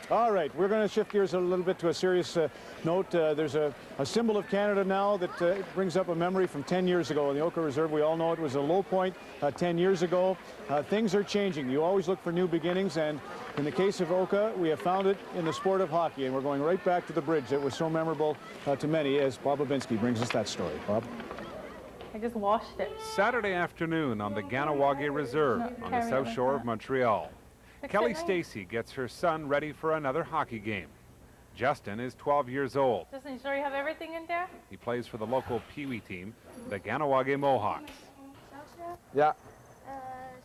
All right, we're going to shift gears a little bit to a serious note. There's a symbol of Canada now that brings up a memory from 10 years ago in the Oka Reserve. We all know it was a low point 10 years ago. Things are changing. You always look for new beginnings, and in the case of Oka, we have found it in the sport of hockey, and we're going right back to the bridge that was so memorable to many, as Bob Babinski brings us that story. Bob? I just washed it. Saturday afternoon on the Kahnawake Reserve on the south shore of Montreal. Kelly STACEY gets her son ready for another hockey game. Justin is 12 years old. Justin, you sure you have everything in there? He plays for the local Pee Wee team, the Kahnawake Mohawks. Yeah.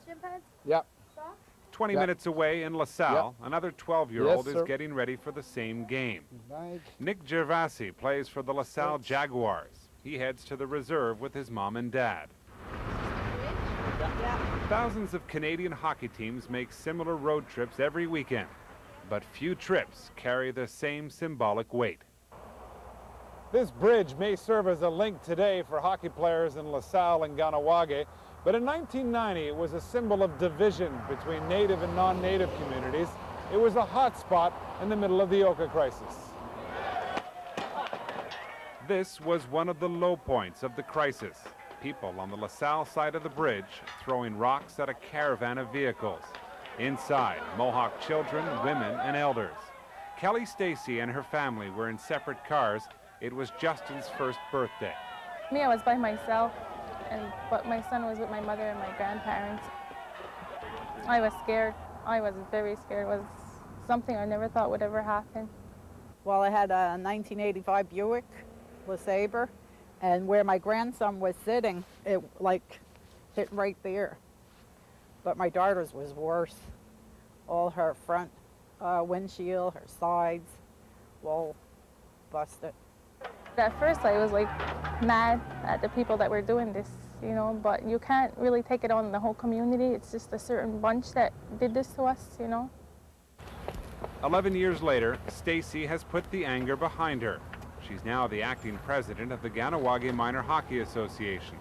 Shin pads? Yeah. 20 minutes away in LaSalle, another 12-year-old is getting ready for the same game. Nick GERVASI plays for the LaSalle Jaguars. He heads to the reserve with his mom and dad. Thousands of Canadian hockey teams make similar road trips every weekend, but few trips carry the same symbolic weight. This bridge may serve as a link today for hockey players in LaSalle and Kahnawake, but in 1990 it was a symbol of division between native and non-native communities. It was a hot spot in the middle of the Oka Crisis. This was one of the low points of the crisis. People on the LaSalle side of the bridge throwing rocks at a caravan of vehicles. Inside, Mohawk children, women, and elders. Kelly STACEY and her family were in separate cars. It was Justin's first birthday. Me, I was by myself, but my son was with my mother and my grandparents. I was scared. I was very scared. It was something I never thought would ever happen. Well, I had a 1985 Buick LeSabre, and where my grandson was sitting, it like hit right there. But my daughter's was worse. All her front windshield, her sides, all busted. At first I was like mad at the people that were doing this, you know, but you can't really take it on the whole community. It's just a certain bunch that did this to us, you know. 11 years later, STACEY has put the anger behind her. She's now the acting president of the Kahnawake Minor Hockey Association.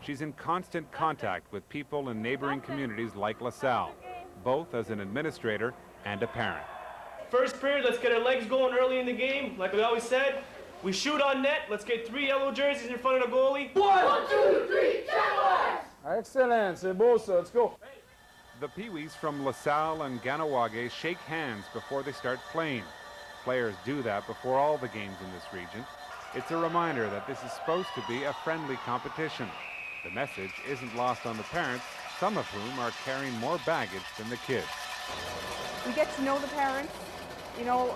She's in constant contact with people in neighboring communities like LaSalle, both as an administrator and a parent. First period, let's get our legs going early in the game. Like we always said, we shoot on net. Let's get 3 yellow jerseys in front of the goalie. 1, 2, 3, Jaguars! Excellent, c'est beau ça, let's go. The Pee-wees from LaSalle and Kahnawake shake hands before they start playing. Players do that before all the games in this region. It's a reminder that this is supposed to be a friendly competition. The message isn't lost on the parents, some of whom are carrying more baggage than the kids. We get to know the parents. You know,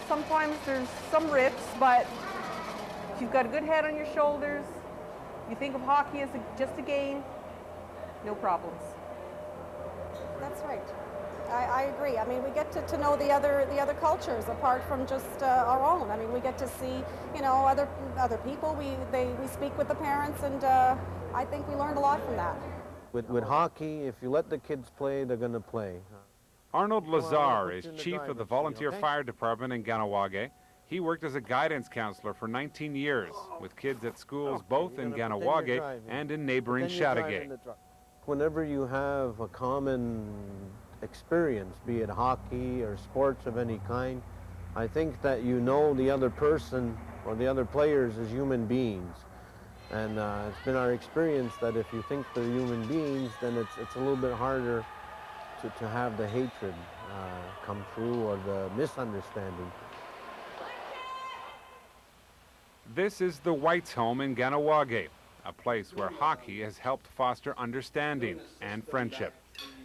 sometimes there's some rifts, but if you've got a good head on your shoulders, you think of hockey as just a game, no problems. That's right. I agree. I mean, we get to know the other cultures apart from just our own. I mean, we get to see, you know, other people. We speak with the parents, and I think we learned a lot from that. With hockey, if you let the kids play, they're going to play. Arnold Lazar is chief of the volunteer fire department in Kahnawake. He worked as a guidance counselor for 19 years with kids at schools both in Kahnawake and in neighboring Chateauguay. Whenever you have a common experience, be it hockey or sports of any kind, I think that you know the other person or the other players as human beings. And it's been our experience that if you think they're human beings, then it's a little bit harder to have the hatred come through or the misunderstanding. This is the Whites' home in Kahnawake, a place where hockey has helped foster understanding and friendship.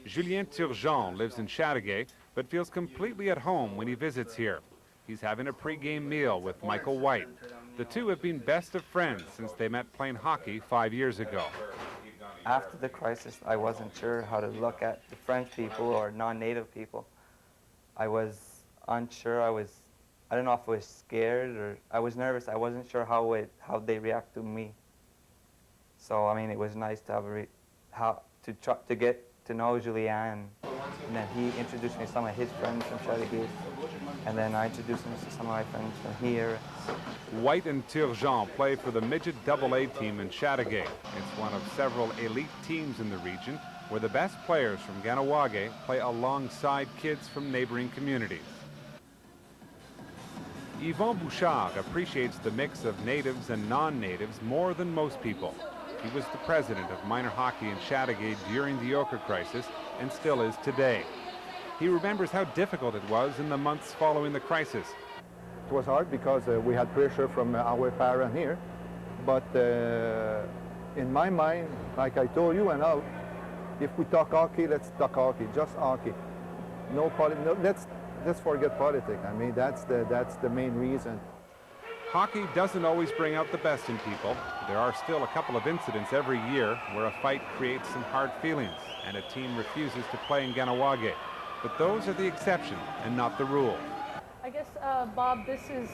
Julien Turgeon lives in Chateauguay, but feels completely at home when he visits here. He's having a pre-game meal with Michael White. The two have been best of friends since they met playing hockey 5 years ago. After the crisis, I wasn't sure how to look at the French people or non-native people. I was unsure. I don't know if I was scared or I was nervous. I wasn't sure how they react to me. So I mean, it was nice to have to get to know Julien, and then he introduced me to some of his friends from Chateauguay, and then I introduced him to some of my friends from here. White and Turgeon play for the midget AA team in Chateauguay. It's one of several elite teams in the region where the best players from Kahnawake play alongside kids from neighboring communities. Yvon Bouchard appreciates the mix of natives and non-natives more than most people. He was the president of minor hockey in Chateauguay during the Oka Crisis and still is today. He remembers how difficult it was in the months following the crisis. It was hard because we had pressure from our parents here, but in my mind, like I told you, and now, if we talk hockey, let's talk hockey, just hockey. No, let's forget politics. I mean, that's the main reason. Hockey doesn't always bring out the best in people. There are still a couple of incidents every year where a fight creates some hard feelings and a team refuses to play in Kahnawake. But those are the exception and not the rule. I guess, Bob, this is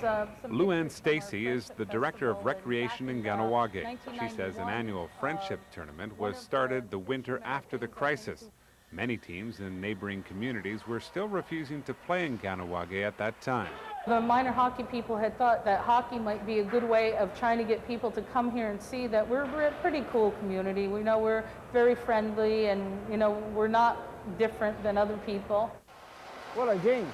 Luann Stacey is the director of recreation in Kahnawake. She says an annual friendship tournament was started the winter after the crisis. Many teams in neighboring communities were still refusing to play in Kahnawake at that time. The minor hockey people had thought that hockey might be a good way of trying to get people to come here and see that we're a pretty cool community. We know we're very friendly and, you know, we're not different than other people. What a game.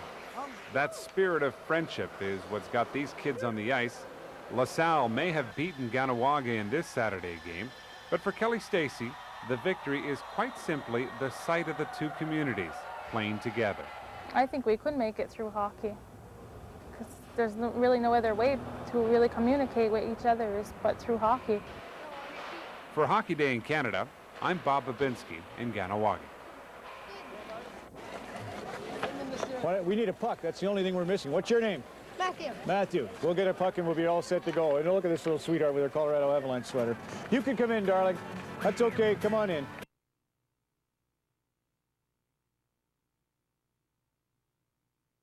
That spirit of friendship is what's got these kids on the ice. LaSalle may have beaten Kahnawake in this Saturday game, but for Kelly Stacey, the victory is quite simply the sight of the two communities playing together. I think we could make it through hockey, because there's really no other way to really communicate with each other is but through hockey. For Hockey Day in Canada, I'm Bob Babinski in Kahnawake. We need a puck. That's the only thing we're missing. What's your name? Matthew. Matthew. We'll get a puck and we'll be all set to go. And look at this little sweetheart with her Colorado Avalanche sweater. You can come in, darling. That's okay. Come on in.